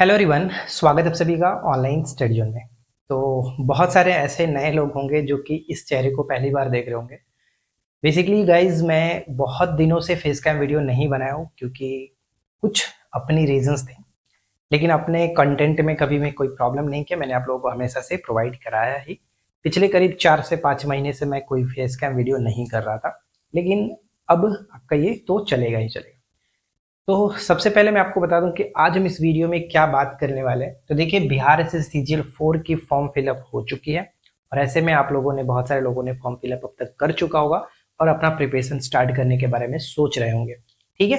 Hello everyone, स्वागत है आप सभी का ऑनलाइन स्टडी जोन में। तो बहुत सारे ऐसे नए लोग होंगे जो कि इस चेहरे को पहली बार देख रहे होंगे। बेसिकली गाइज, मैं बहुत दिनों से फेस कैम वीडियो नहीं बनाया हूँ क्योंकि कुछ अपनी रीजंस थे। लेकिन अपने कंटेंट में कभी मैं कोई प्रॉब्लम नहीं किया, मैंने आप लोगों को हमेशा से प्रोवाइड कराया ही। पिछले करीब 4 से 5 महीने से मैं कोई फेस कैम वीडियो नहीं कर रहा था, लेकिन अब आपका ये तो चलेगा ही चलेगा। तो सबसे पहले मैं आपको बता दूं कि आज हम इस वीडियो में क्या बात करने वाले हैं। तो देखिए, बिहार एसएस सीजीएल 4 की फॉर्म फिलअप हो चुकी है और ऐसे में आप लोगों ने, बहुत सारे लोगों ने फॉर्म फिलअप अब तक कर चुका होगा और अपना प्रिपरेशन स्टार्ट करने के बारे में सोच रहे होंगे। ठीक है,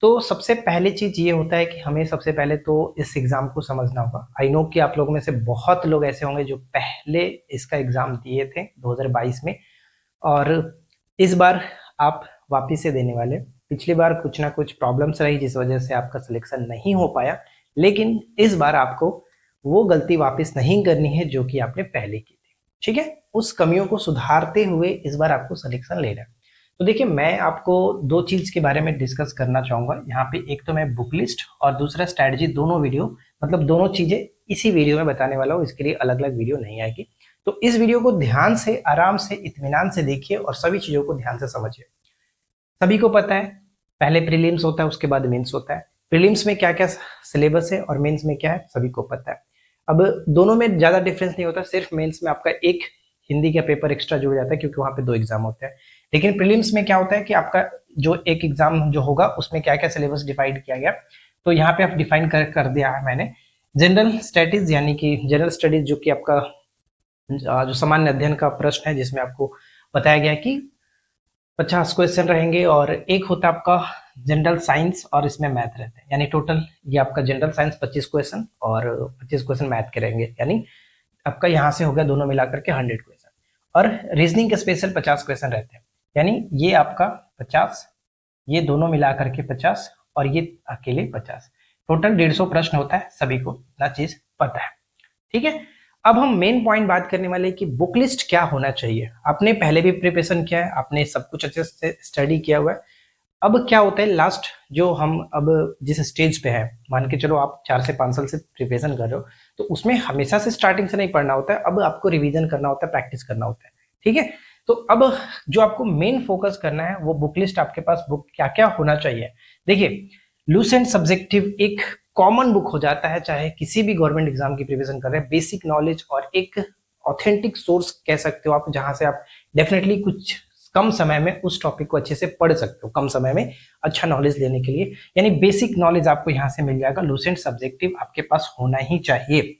तो सबसे पहले चीज ये होता है कि हमें सबसे पहले तो इस एग्जाम को समझना होगा। आई नो कि आप लोगों में से बहुत लोग ऐसे होंगे जो पहले इसका एग्जाम दिए थे 2022 में, और इस बार आप वापिस से देने वाले। पिछली बार कुछ ना कुछ प्रॉब्लम्स रही जिस वजह से आपका सिलेक्शन नहीं हो पाया, लेकिन इस बार आपको वो गलती वापस नहीं करनी है जो कि आपने पहले की थी। ठीक है, उस कमियों को सुधारते हुए इस बार आपको सिलेक्शन लेना है। तो देखिए, मैं आपको दो चीज के बारे में डिस्कस करना चाहूंगा यहाँ पे। एक तो मैं बुक लिस्ट और दूसरा स्ट्रैटेजी, दोनों वीडियो, मतलब दोनों चीजें इसी वीडियो में बताने वाला हूँ। इसके लिए अलग अलग वीडियो नहीं आएगी। तो इस वीडियो को ध्यान से, आराम से, इत्मीनान से देखिए और सभी चीजों को ध्यान से समझिए। सभी को पता है, पहले प्रीलिम्स होता है, उसके बाद मेंस होता है। प्रीलिम्स में क्या क्या सिलेबस है और मेंस में क्या है, सभी को पता है। अब दोनों में ज्यादा डिफरेंस नहीं होता, सिर्फ मेंस में आपका एक हिंदी का पेपर एक्स्ट्रा जुड़ जाता है क्योंकि वहां पे 2 एग्जाम होते हैं। लेकिन प्रीलिम्स में क्या होता है कि आपका जो एक एग्जाम जो होगा उसमें क्या क्या सिलेबस डिवाइड किया गया, तो यहाँ पे आप डिफाइन कर दिया है मैंने। जनरल स्टडीज, यानी कि जनरल स्टडीज जो कि आपका जो सामान्य अध्ययन का प्रश्न है, जिसमें आपको बताया गया कि 50 क्वेश्चन रहेंगे और एक होता है आपका जनरल साइंस और इसमें मैथ रहते हैं। यानी टोटल ये आपका जनरल साइंस 25 क्वेश्चन और 25 क्वेश्चन मैथ के रहेंगे। यानी आपका यहाँ से हो गया दोनों मिलाकर के 100 क्वेश्चन। और रीजनिंग के स्पेशल 50 क्वेश्चन रहते हैं। यानी ये आपका 50, ये दोनों मिलाकर के 50 और ये अकेले 50, टोटल 150 प्रश्न होता है। सभी को ना चीज पता है। ठीक है, अब हम मेन पॉइंट बात करने वाले हैं कि बुक लिस्ट क्या होना चाहिए। आपने पहले भी प्रिपरेशन किया है, आपने सब कुछ अच्छे से स्टडी किया हुआ है। अब क्या होता है, लास्ट जो हम अब जिस स्टेज पे है, मान के चलो आप 4 से 5 साल से प्रिपरेशन कर रहे हो, तो उसमें हमेशा से स्टार्टिंग से नहीं पढ़ना होता है। अब आपको रिवीजन करना होता है, प्रैक्टिस करना होता है। ठीक है, तो अब जो आपको मेन फोकस करना है वो बुक लिस्ट, आपके पास बुक क्या क्या होना चाहिए। देखिए, लूसेंट सब्जेक्टिव एक कॉमन बुक हो जाता है, चाहे किसी भी गवर्नमेंट एग्जाम की प्रिपरेशन कर रहे हैं। बेसिक नॉलेज और एक ऑथेंटिक सोर्स कह सकते हो आप, जहां से आप डेफिनेटली कुछ कम समय में उस टॉपिक को अच्छे से पढ़ सकते हो, कम समय में अच्छा नॉलेज लेने के लिए। यानी बेसिक नॉलेज आपको यहाँ से मिल जाएगा। लूसेंट सब्जेक्टिव आपके पास होना ही चाहिए।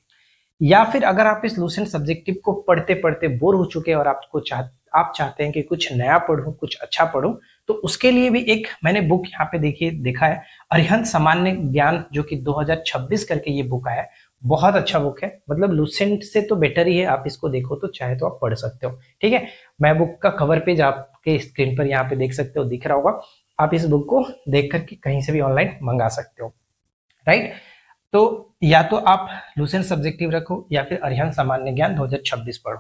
या फिर अगर आप इस लूसेंट सब्जेक्टिव को पढ़ते पढ़ते बोर हो चुके हैं और आप चाहते हैं कि कुछ नया पढ़ूं, कुछ अच्छा पढ़ूं, तो उसके लिए भी एक मैंने बुक यहाँ पे देखा है, अरिहंत सामान्य ज्ञान, जो कि 2026 करके ये बुक आया है। बहुत अच्छा बुक है, मतलब लूसेंट से तो बेटर ही है। आप इसको देखो तो चाहे तो आप पढ़ सकते हो। ठीक है, मैं बुक का कवर पेज आपके स्क्रीन पर यहाँ पे देख सकते हो, दिख रहा होगा। आप इस बुक को देख करके कहीं से भी ऑनलाइन मंगा सकते हो। राइट, तो या तो आप लूसेंट सब्जेक्टिव रखो या फिर अरिहंत सामान्य ज्ञान 2026 पढ़ो।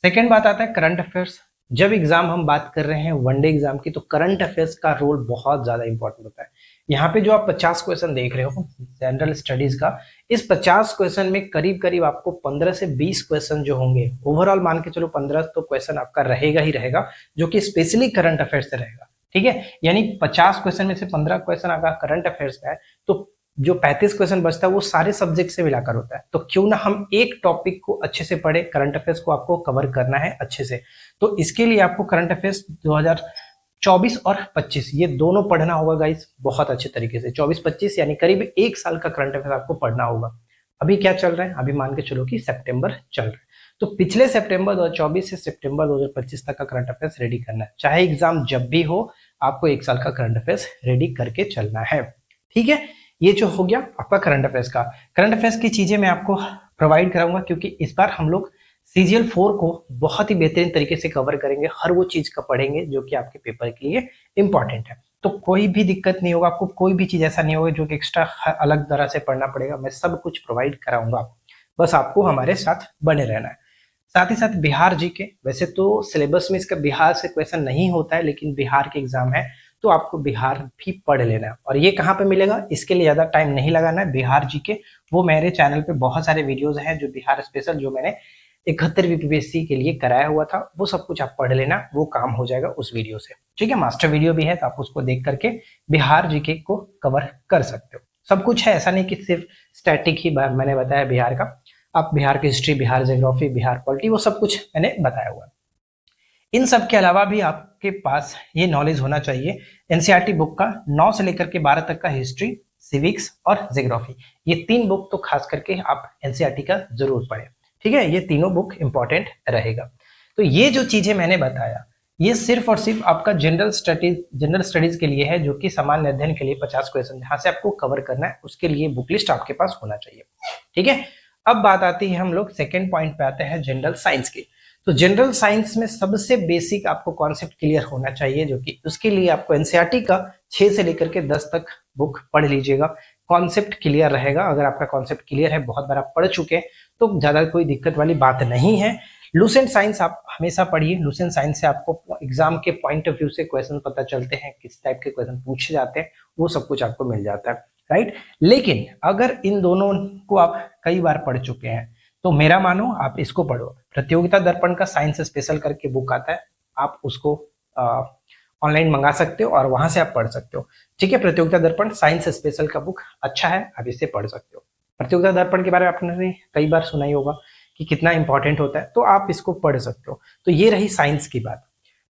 सेकेंड बात आता है करंट अफेयर्स। जब एग्जाम हम बात कर रहे हैं वनडे एग्जाम की, तो करंट अफेयर्स का रोल बहुत ज्यादा इंपॉर्टेंट होता है। यहाँ पे जो आप 50 क्वेश्चन देख रहे हो जनरल स्टडीज का, इस 50 क्वेश्चन में करीब करीब आपको 15 से 20 क्वेश्चन जो होंगे, ओवरऑल मान के चलो 15 तो क्वेश्चन आपका रहेगा ही रहेगा, जो कि स्पेशली करंट अफेयर्स से रहेगा। ठीक है, यानी 50 क्वेश्चन में से 15 क्वेश्चन अगर करंट अफेयर्स का है, तो जो 35 क्वेश्चन बचता है वो सारे सब्जेक्ट से मिलाकर होता है। तो क्यों ना हम एक टॉपिक को अच्छे से पढ़े, करंट अफेयर्स को आपको कवर करना है अच्छे से। तो इसके लिए आपको करंट अफेयर्स 2024 और 25 ये दोनों पढ़ना होगा गाइस, बहुत अच्छे तरीके से। 24-25 यानी करीब एक साल का करंट अफेयर आपको पढ़ना होगा। अभी क्या चल रहा है, अभी मान के चलो कि सितंबर चल रहा है, तो पिछले सितंबर 2024 से सितंबर 2025 तक का करंट अफेयर्स रेडी करना है। चाहे एग्जाम जब भी हो, आपको एक साल का करंट अफेयर्स रेडी करके चलना है। ठीक है, ये जो हो गया आपका करंट अफेयर्स का। करंट अफेयर्स की चीजें मैं आपको प्रोवाइड कराऊंगा क्योंकि इस बार हम लोग सीजीएल 4 को बहुत ही बेहतरीन तरीके से कवर करेंगे। हर वो चीज का पढ़ेंगे जो कि आपके पेपर के लिए इंपॉर्टेंट है। तो कोई भी दिक्कत नहीं होगा आपको, कोई भी चीज ऐसा नहीं होगा जो कि एक्स्ट्रा अलग तरह से पढ़ना पड़ेगा। मैं सब कुछ प्रोवाइड कराऊंगा, बस आपको हमारे साथ बने रहना है। साथ ही साथ बिहार जीके, वैसे तो सिलेबस में इसका बिहार से क्वेश्चन नहीं होता है, लेकिन बिहार के एग्जाम है तो आपको बिहार भी पढ़ लेना है। और ये कहाँ पे मिलेगा, इसके लिए ज़्यादा टाइम नहीं लगाना है। बिहार जीके वो मेरे चैनल पे बहुत सारे वीडियोज हैं जो बिहार स्पेशल, जो मैंने 71वीं पीपीएससी के लिए कराया हुआ था, वो सब कुछ आप पढ़ लेना, वो काम हो जाएगा उस वीडियो से। ठीक है, मास्टर वीडियो भी है तो आप उसको देख करके बिहार जीके को कवर कर सकते हो। सब कुछ है, ऐसा नहीं कि सिर्फ स्टैटिक ही मैंने बताया बिहार का, आप बिहार की history, Bihar geography, Bihar polity, वो सब कुछ मैंने बताया हुआ है। इन सब के अलावा भी आपके पास ये नॉलेज होना चाहिए एनसीईआरटी बुक का 9 से लेकर के 12 तक का हिस्ट्री, सिविक्स और ज्योग्राफी, ये 3 बुक तो खास करके आप एनसीईआरटी का जरूर पढ़ें। ठीक है, ये तीनों बुक इंपॉर्टेंट रहेगा। तो ये जो चीजें मैंने बताया, ये सिर्फ और सिर्फ आपका जनरल स्टडीज के लिए है, जो कि सामान्य अध्ययन के लिए 50 क्वेश्चन जहां से आपको कवर करना है, उसके लिए बुक लिस्ट आपके पास होना चाहिए। ठीक है, अब बात आती है, हम लोग सेकेंड पॉइंट पे आते हैं जनरल साइंस की। तो जनरल साइंस में सबसे बेसिक आपको कॉन्सेप्ट क्लियर होना चाहिए, जो कि उसके लिए आपको एनसीईआरटी का 6 से लेकर के 10 तक बुक पढ़ लीजिएगा। कॉन्सेप्ट क्लियर रहेगा। अगर आपका कॉन्सेप्ट क्लियर है, बहुत बार आप पढ़ चुके हैं, तो ज्यादा कोई दिक्कत वाली बात नहीं है। लुसेंट साइंस आप हमेशा पढ़िए। लुसेंट साइंस से आपको एग्जाम के पॉइंट ऑफ व्यू से क्वेश्चन पता चलते हैं, किस टाइप के क्वेश्चन पूछे जाते हैं, वो सब कुछ आपको मिल जाता है, राइट। लेकिन अगर इन दोनों को आप कई बार पढ़ चुके हैं, तो मेरा मानो आप इसको पढ़ो। प्रतियोगिता दर्पण का साइंस स्पेशल करके बुक आता है, आप उसको ऑनलाइन मंगा सकते हो और वहां से आप पढ़ सकते हो। ठीक है, प्रतियोगिता दर्पण साइंस स्पेशल का बुक अच्छा है, आप इसे पढ़ सकते हो। प्रतियोगिता दर्पण के बारे में आपने कई बार सुना ही होगा कि कितना इंपॉर्टेंट होता है, तो आप इसको पढ़ सकते हो। तो ये रही साइंस की बात।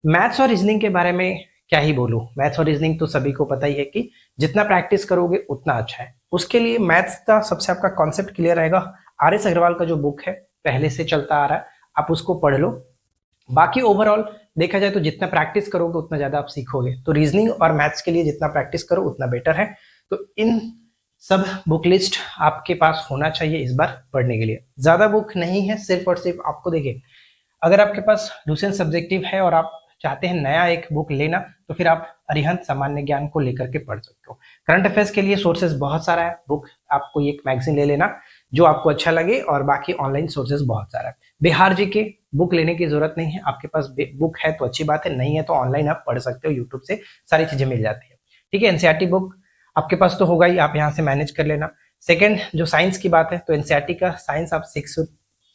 मैथ्स और रीजनिंग के बारे में क्या ही बोलूं, मैथ्स और रीजनिंग तो सभी को पता ही है कि जितना प्रैक्टिस करोगे उतना अच्छा है। उसके लिए मैथ्स का सबसे आपका कॉन्सेप्ट क्लियर रहेगा। RS अग्रवाल का जो बुक है पहले से चलता आ रहा है, आप उसको पढ़ लो। बाकी ओवरऑल देखा जाए तो जितना प्रैक्टिस करोगे उतना ज्यादा आप सीखोगे। तो रीजनिंग और मैथ्स के लिए जितना प्रैक्टिस करो उतना बेटर है। तो इन सब बुक लिस्ट आपके पास होना चाहिए इस बार पढ़ने के लिए। ज्यादा बुक नहीं है, सिर्फ और सिर्फ आपको देखिए, अगर आपके पास लुसेंट सब्जेक्टिव है और आप चाहते हैं नया एक बुक लेना, तो फिर आप अरिहंत सामान्य ज्ञान को लेकर के पढ़ सकते हो। करंट अफेयर्स के लिए सोर्सेज बहुत सारा है, बुक आपको एक मैगजीन ले लेना जो आपको अच्छा लगे, और बाकी ऑनलाइन सोर्सेज बहुत सारा है। बिहार जी के बुक लेने की जरूरत नहीं है, आपके पास बुक है तो अच्छी बात है, नहीं है तो ऑनलाइन आप पढ़ सकते हो, यूट्यूब से सारी चीजें मिल जाती है। ठीक है, एनसीईआरटी बुक आपके पास तो होगा ही, आप यहाँ से मैनेज कर लेना। सेकेंड, जो साइंस की बात है, तो एनसीईआरटी का साइंस आप 6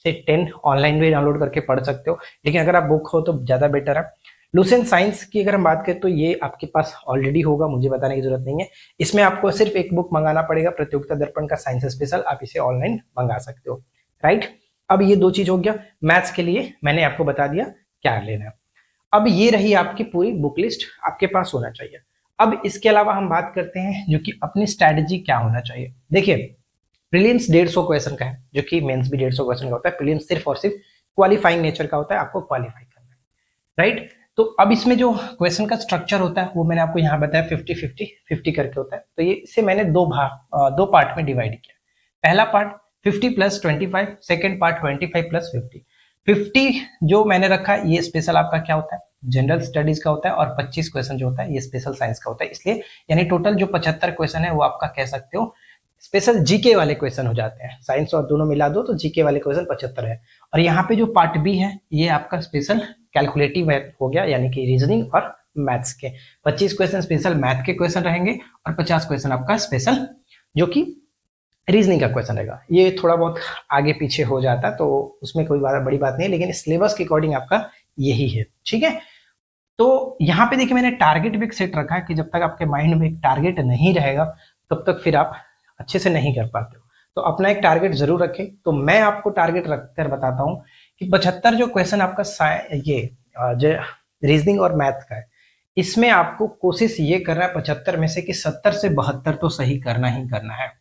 से 10 ऑनलाइन भी डाउनलोड करके पढ़ सकते हो, लेकिन अगर आप बुक हो तो ज्यादा बेटर है। लुसेंट साइंस की अगर हम बात करें तो ये आपके पास ऑलरेडी होगा, मुझे बताने की जरूरत नहीं है। इसमें आपको सिर्फ एक बुक मंगाना पड़ेगा, प्रतियोगिता दर्पण का साइंस स्पेशल, आप इसे ऑनलाइन मंगा सकते हो, राइट। अब ये 2 चीज हो गया। मैथ्स के लिए मैंने आपको बता दिया क्या लेना है। अब ये रही आपकी पूरी बुक लिस्ट, आपके पास होना चाहिए। अब इसके अलावा हम बात करते हैं जो कि अपनी स्ट्रैटेजी क्या होना चाहिए। देखिए, प्रीलिम्स 150 क्वेश्चन का है, जो कि मेंस भी 150 क्वेश्चन का होता है। प्रीलिम्स सिर्फ और सिर्फ क्वालिफाइंग नेचर का होता है, आपको क्वालिफाई करना है, राइट। तो अब इसमें जो क्वेश्चन का स्ट्रक्चर होता है वो मैंने आपको यहाँ बताया, 50-50 करके होता है। तो ये इसे मैंने दो पार्ट में डिवाइड किया। पहला पार्ट 50 + 25, सेकेंड पार्ट 25 + 50। 50 जो मैंने रखा है ये स्पेशल आपका क्या होता है, जनरल स्टडीज का होता है, और 25 क्वेश्चन जो होता है ये स्पेशल साइंस का होता है। इसलिए यानी टोटल जो 75 क्वेश्चन है वो आपका कह सकते हो स्पेशल जीके वाले क्वेश्चन हो जाते हैं। साइंस और दोनों मिला दो तो जीके वाले क्वेश्चन 75 है। और यहाँ पे जो पार्ट बी है ये आपका स्पेशल कैलकुलेटिव हो गया, यानी कि रीजनिंग और मैथ्स के 25 क्वेश्चन स्पेशल मैथ के क्वेश्चन रहेंगे, और 50 क्वेश्चन आपका स्पेशल जो कि रीजनिंग का क्वेश्चन रहेगा। ये थोड़ा बहुत आगे पीछे हो जाता है तो उसमें कोई बड़ी बात नहीं है, लेकिन सिलेबस के अकॉर्डिंग आपका यही है, ठीक है। तो यहाँ पे देखिए मैंने टारगेट भी सेट रखा है कि जब तक आपके माइंड में एक टारगेट नहीं रहेगा तब तक फिर आप अच्छे से नहीं कर पाते हो। तो अपना एक टारगेट जरूर रखें। तो मैं आपको टारगेट रखकर बताता हूँ कि 75 जो क्वेश्चन आपका ये जो रीजनिंग और मैथ का है, इसमें आपको कोशिश ये करना है 75 में से कि 70 से 72 तो सही करना ही करना है।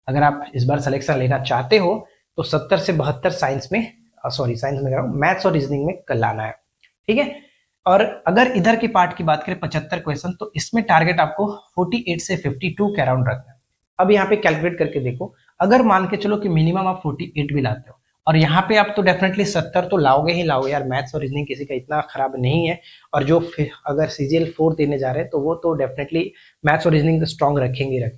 अगर आप इस बार सिलेक्शन लेना चाहते हो तो 70 से 72 साइंस में साइंस में मैथ्स और रीजनिंग में लाना है, ठीक है। और अगर इधर के पार्ट की बात करें 75 क्वेश्चन, तो इसमें टारगेट आपको 48 से 52 के अराउंड रखना है। अब यहाँ पे कैलकुलेट करके देखो, अगर मान के चलो कि मिनिमम आप 48 भी लाते हो, और यहाँ पे आप तो डेफिनेटली 70 तो लाओगे ही लाओगे यार, मैथ्स और रीजनिंग किसी का इतना खराब नहीं है। और जो अगर CGL 4 देने जा रहे हैं तो वो तो डेफिनेटली मैथ्स और रीजनिंग स्ट्रॉन्ग रखेंगे।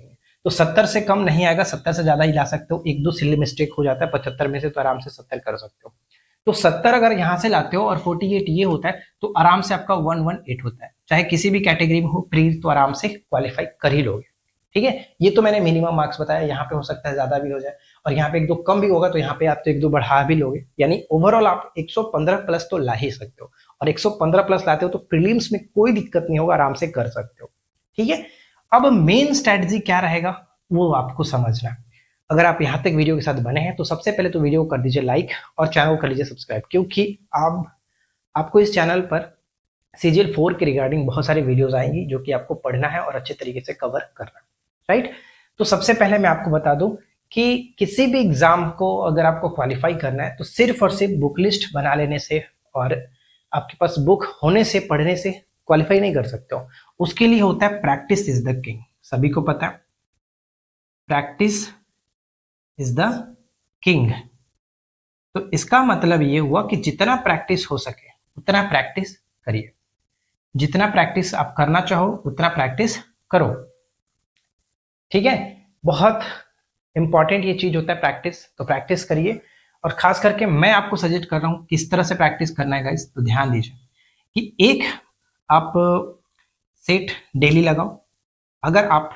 तो 70 से कम नहीं आएगा, 70 से ज्यादा ही ला सकते हो। एक दो सिली मिस्टेक हो जाता है 75 में से, तो आराम से 70 कर सकते हो। तो 70 अगर यहाँ से लाते हो और 48 ये होता है तो आराम से आपका 118 होता है। चाहे किसी भी कैटेगरी में हो, प्री तो आराम से क्वालिफाई कर ही लोगे। ठीक है, ये तो मैंने मिनिमम मार्क्स बताया, यहाँ पे हो सकता है ज्यादा भी हो जाए और यहाँ पे एक दो कम भी होगा, तो यहाँ पे आप तो एक दो बढ़ा भी लोगे, यानी ओवरऑल आप 115 प्लस तो ला ही सकते हो, और 115 प्लस लाते हो तो प्रीलिम्स में कोई दिक्कत नहीं होगा, आराम से कर सकते हो। ठीक है, अब मेन स्ट्रेटजी क्या रहेगा वो आपको समझना है। अगर आप यहाँ तक वीडियो के साथ बने हैं तो सबसे पहले तो वीडियो को कर दीजिए लाइक और चैनल को कर लीजिए सब्सक्राइब, क्योंकि आपको इस चैनल पर CGL 4 के रिगार्डिंग बहुत सारी वीडियोस आएंगी जो कि आपको पढ़ना है और अच्छे तरीके से कवर करना है। राइट, तो सबसे पहले मैं आपको बता दूं कि किसी भी एग्जाम को अगर आपको क्वालिफाई करना है तो सिर्फ और सिर्फ बुक लिस्ट बना लेने से और आपके पास बुक होने से, पढ़ने से क्वालिफाई नहीं कर सकते हो। उसके लिए होता है प्रैक्टिस इज द किंग, सभी को पता है प्रैक्टिस इज द किंग। तो इसका मतलब ये हुआ कि जितना प्रैक्टिस हो सके उतना प्रैक्टिस करिए, जितना प्रैक्टिस आप करना चाहो उतना प्रैक्टिस करो। ठीक है, बहुत इंपॉर्टेंट ये चीज होता है प्रैक्टिस, तो प्रैक्टिस करिए। और खास करके मैं आपको सजेस्ट कर रहा हूं किस तरह से प्रैक्टिस करना है गाइस, तो ध्यान दीजिए कि एक आप सेट डेली लगाओ। अगर आप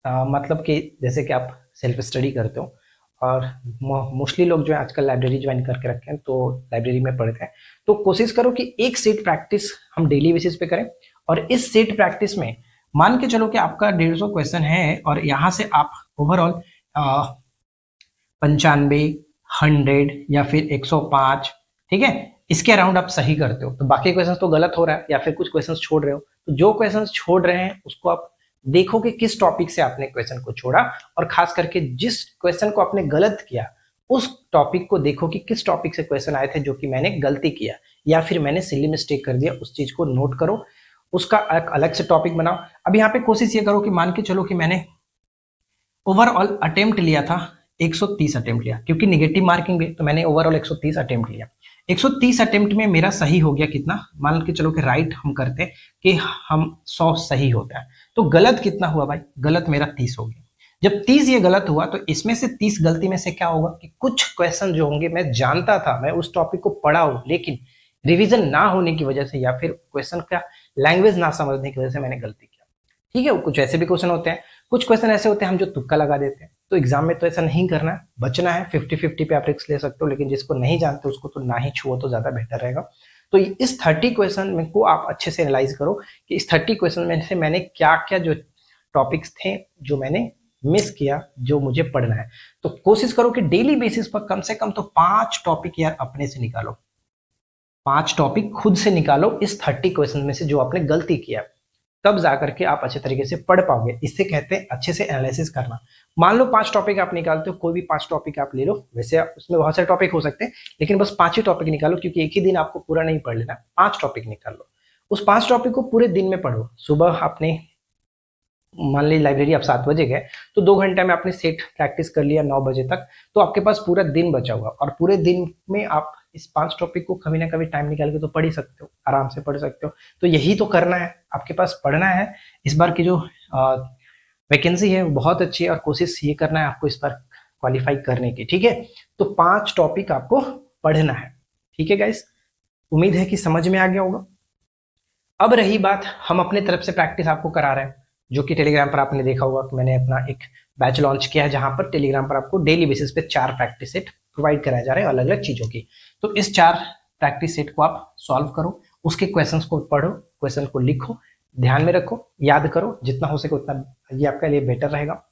मतलब कि जैसे कि आप सेल्फ स्टडी करते हो और मोस्टली लोग जो है आजकल लाइब्रेरी ज्वाइन करके रखे हैं तो लाइब्रेरी में पढ़ते हैं, तो कोशिश करो कि एक सेट प्रैक्टिस हम डेली बेसिस पे करें। और इस सेट प्रैक्टिस में मान के चलो कि आपका 150 क्वेश्चन है और यहाँ से आप ओवरऑल 95, 100 या फिर 105, ठीक है, इसके अराउंड आप सही करते हो, तो बाकी क्वेश्चंस तो गलत हो रहा है या फिर कुछ क्वेश्चंस छोड़ रहे हो, तो जो क्वेश्चंस छोड़ रहे हैं उसको आप देखो कि किस टॉपिक से आपने क्वेश्चन को छोड़ा, और खास करके जिस क्वेश्चन को आपने गलत किया उस टॉपिक को देखो कि किस टॉपिक से क्वेश्चन आए थे जो कि मैंने गलती किया या फिर मैंने सिली मिस्टेक कर दिया, उस चीज को नोट करो, उसका एक अलग से टॉपिक बनाओ। अब यहाँ पे कोशिश ये करो कि मान के चलो कि मैंने ओवरऑल अटेम्प्ट लिया था 130 अटेम्प्ट लिया, क्योंकि निगेटिव मार्किंग भी, तो मैंने ओवरऑल 130 अटेम्प्ट लिया। 130 अटेम्प्ट में मेरा सही हो गया कितना, मान के चलो कि राइट हम करते कि हम 100 सही होता है, तो गलत कितना हुआ भाई, गलत मेरा 30 हो गया। जब 30 ये गलत हुआ तो इसमें से 30 गलती में से क्या होगा कि कुछ क्वेश्चन जो होंगे मैं जानता था, मैं उस टॉपिक को पढ़ा हूं, लेकिन रिवीजन ना होने की वजह से या फिर क्वेश्चन का लैंग्वेज ना समझने की वजह से मैंने गलती किया। ठीक है, कुछ ऐसे भी क्वेश्चन होते हैं, कुछ क्वेश्चन ऐसे होते हैं हम जो तुक्का लगा देते हैं, तो एग्जाम में तो ऐसा नहीं करना है, बचना है। 50-50 पे आप रिस्क ले सकते हो, लेकिन जिसको नहीं जानते उसको तो ना ही छुओ तो ज्यादा बेहतर रहेगा। तो इस 30 क्वेश्चन में को आप अच्छे से एनालाइज करो कि इस 30 क्वेश्चन में से मैंने क्या क्या जो टॉपिक्स थे जो मैंने मिस किया, जो मुझे पढ़ना है। तो कोशिश करो कि डेली बेसिस पर कम से कम तो 5 टॉपिक यार अपने से निकालो, 5 टॉपिक खुद से निकालो इस 30 क्वेश्चन में से जो आपने गलती किया, तब जाकर के आप अच्छे तरीके से पढ़ पाओगे। इससे कहते हैं अच्छे से एनालिसिस करना। मान लो 5 टॉपिक आप निकालते हो, कोई भी 5 टॉपिक आप ले लो, वैसे उसमें बहुत सारे टॉपिक हो सकते हैं लेकिन बस 5 ही टॉपिक निकालो, क्योंकि एक ही दिन आपको पूरा नहीं पढ़ लेना, 5 टॉपिक निकाल लो। उस 5 टॉपिक को पूरे दिन में पढ़ो। सुबह आपने मान ली लाइब्रेरी आप 7 बजे गए तो 2 घंटे में आपने सेट प्रैक्टिस कर लिया 9 बजे तक, तो आपके पास पूरा दिन बचा होगा, और पूरे दिन में आप इस 5 टॉपिक को कभी ना कभी टाइम निकाल के तो पढ़ ही सकते हो, आराम से पढ़ सकते हो। तो यही तो करना है, आपके पास पढ़ना है। इस बार की जो वैकेंसी है वो बहुत अच्छी है और कोशिश ये करना है आपको इस बार क्वालिफाई करने की। ठीक है, तो 5 टॉपिक आपको पढ़ना है। ठीक है गाइस, उम्मीद है कि समझ में आ गया होगा। अब रही बात, हम अपने तरफ से प्रैक्टिस आपको करा रहे हैं, जो कि टेलीग्राम पर आपने देखा होगा कि मैंने अपना एक बैच लॉन्च किया है जहां पर टेलीग्राम पर आपको डेली बेसिस पे 4 प्रैक्टिस सेट प्रोवाइड कराए जा रहे हैं अलग अलग चीजों की। तो इस 4 प्रैक्टिस सेट को आप सॉल्व करो, उसके क्वेश्चंस को पढ़ो, क्वेश्चन को लिखो, ध्यान में रखो, याद करो, जितना हो सके उतना, ये आपके लिए बेटर रहेगा।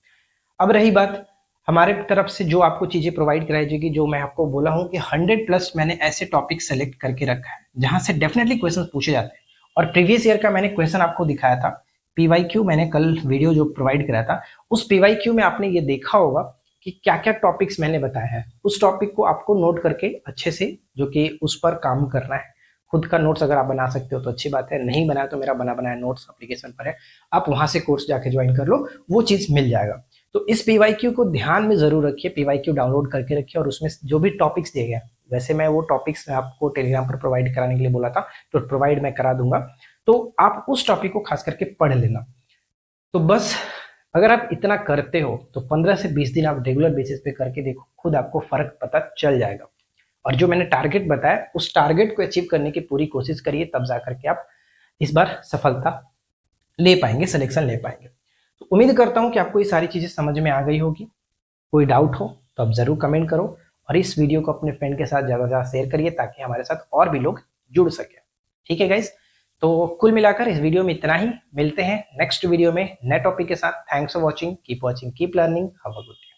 अब रही बात हमारे तरफ से जो आपको चीजें प्रोवाइड कराई जाएगी, जो मैं आपको बोला हूँ कि 100+ मैंने ऐसे टॉपिक सेलेक्ट करके रखा है जहां से डेफिनेटली क्वेश्चन पूछे जाते हैं। और प्रीवियस ईयर का मैंने क्वेश्चन आपको दिखाया था, PYQ मैंने कल वीडियो जो प्रोवाइड कराया था, उस PYQ में आपने ये देखा होगा कि क्या क्या टॉपिक्स मैंने बताया है। उस टॉपिक को आपको नोट करके अच्छे से, जो कि उस पर काम करना है। खुद का नोट्स अगर आप बना सकते हो तो अच्छी बात है, नहीं बनाया तो मेरा बना बनाया नोट्स एप्लीकेशन पर है, आप वहां से कोर्स जाके ज्वाइन कर लो, वो चीज मिल जाएगा। तो इस PYQ को ध्यान में जरूर रखिए, PYQ डाउनलोड करके रखिए, और उसमें जो भी टॉपिक्स दिए गए, वैसे मैं वो टॉपिक्स आपको टेलीग्राम पर प्रोवाइड कराने के लिए बोला था, तो प्रोवाइड मैं करा दूंगा, तो आप उस टॉपिक को खास करके पढ़ लेना। तो बस अगर आप इतना करते हो तो 15 से 20 दिन आप रेगुलर बेसिस पे करके देखो, खुद आपको फर्क पता चल जाएगा। और जो मैंने टारगेट बताया उस टारगेट को अचीव करने की पूरी कोशिश करिए, तब जाकर के आप इस बार सफलता ले पाएंगे, सिलेक्शन ले पाएंगे। तो उम्मीद करता हूँ कि आपको ये सारी चीज़ें समझ में आ गई होगी। कोई डाउट हो तो आप ज़रूर कमेंट करो और इस वीडियो को अपने फ्रेंड के साथ ज़्यादा से ज़्यादा शेयर करिए ताकि हमारे साथ और भी लोग जुड़ सके। ठीक है गाइज, तो कुल मिलाकर इस वीडियो में इतना ही। मिलते हैं नेक्स्ट वीडियो में नए टॉपिक के साथ। Thanks for watching, keep learning, have a good day.